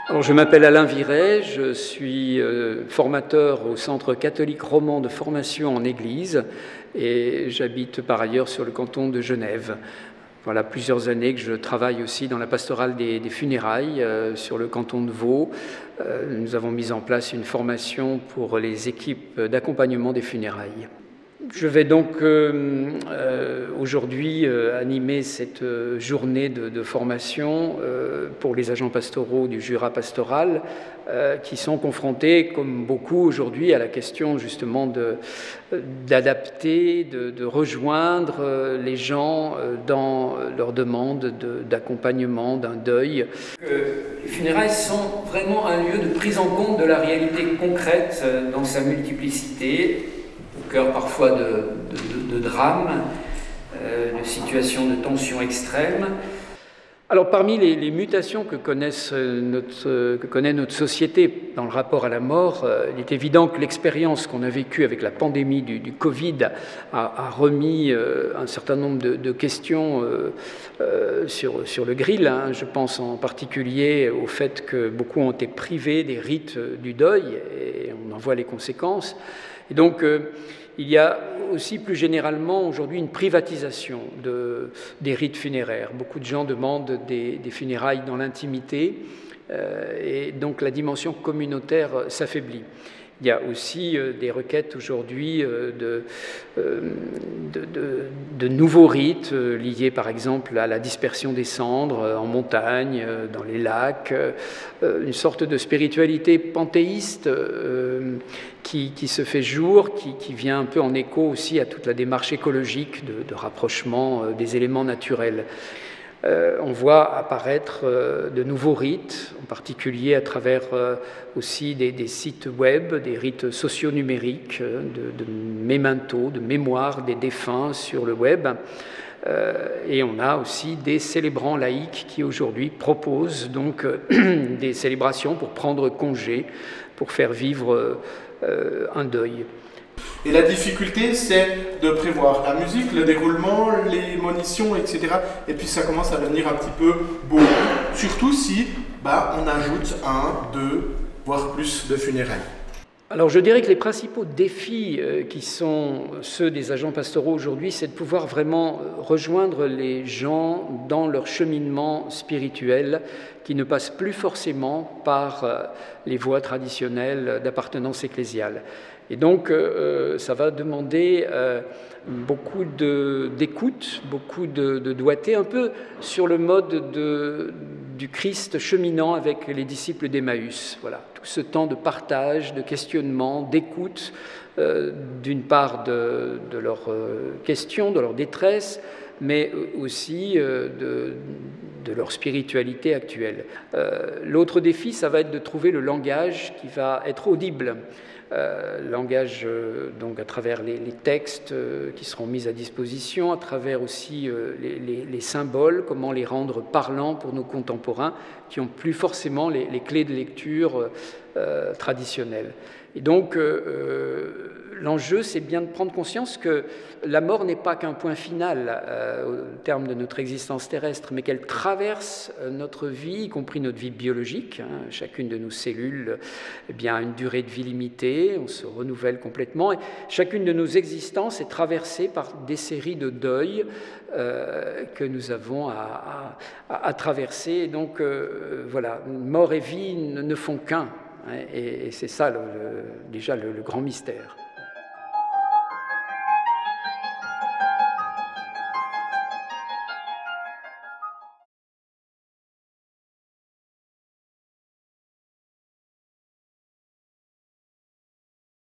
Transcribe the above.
Alors, je m'appelle Alain Viret, je suis formateur au Centre catholique roman de formation en Église et j'habite par ailleurs sur le canton de Genève. Voilà plusieurs années que je travaille aussi dans la pastorale des funérailles sur le canton de Vaud. Nous avons mis en place une formation pour les équipes d'accompagnement des funérailles. Je vais donc aujourd'hui animer cette journée de formation pour les agents pastoraux du Jura pastoral qui sont confrontés, comme beaucoup aujourd'hui, à la question justement d'adapter, de rejoindre les gens dans leur demande d'accompagnement, d'un deuil. Les funérailles sont vraiment un lieu de prise en compte de la réalité concrète dans sa multiplicité, au cœur parfois de drames, de situations de tension extrême. Alors parmi les mutations que connaît notre société dans le rapport à la mort, il est évident que l'expérience qu'on a vécue avec la pandémie du Covid a remis un certain nombre de questions sur le grill. Je pense en particulier au fait que beaucoup ont été privés des rites du deuil, et on en voit les conséquences. Et donc, il y a aussi plus généralement aujourd'hui une privatisation des rites funéraires. Beaucoup de gens demandent des funérailles dans l'intimité et donc la dimension communautaire s'affaiblit. Il y a aussi des requêtes aujourd'hui de nouveaux rites liés par exemple à la dispersion des cendres en montagne, dans les lacs, une sorte de spiritualité panthéiste qui se fait jour, qui vient un peu en écho aussi à toute la démarche écologique de rapprochement des éléments naturels. On voit apparaître de nouveaux rites, en particulier à travers aussi des sites web, des rites socio-numériques, de mémentos, de mémoire des défunts sur le web. Et on a aussi des célébrants laïcs qui aujourd'hui proposent donc des célébrations pour prendre congé, pour faire vivre un deuil. Et la difficulté, c'est de prévoir la musique, le déroulement, les monitions, etc. Et puis ça commence à devenir un petit peu beaucoup, surtout si on ajoute 1, 2, voire plus de funérailles. Alors je dirais que les principaux défis qui sont ceux des agents pastoraux aujourd'hui, c'est de pouvoir vraiment rejoindre les gens dans leur cheminement spirituel qui ne passe plus forcément par les voies traditionnelles d'appartenance ecclésiale. Et donc, ça va demander beaucoup d'écoute, beaucoup de doigté, un peu sur le mode du Christ cheminant avec les disciples d'Emmaüs. Voilà, tout ce temps de partage, de questionnement, d'écoute, d'une part de leurs questions, de leur détresse, mais aussi de leur spiritualité actuelle. L'autre défi, ça va être de trouver le langage qui va être audible. Langage donc à travers les textes qui seront mis à disposition, à travers aussi les symboles, comment les rendre parlants pour nos contemporains qui n'ont plus forcément les clés de lecture traditionnelles. Et donc l'enjeu, c'est bien de prendre conscience que la mort n'est pas qu'un point final au terme de notre existence terrestre, mais qu'elle traverse notre vie, y compris notre vie biologique. Chacune de nos cellules a une durée de vie limitée, on se renouvelle complètement. Et chacune de nos existences est traversée par des séries de deuils que nous avons à traverser. Et donc, voilà, mort et vie ne font qu'un. Et c'est ça déjà le grand mystère.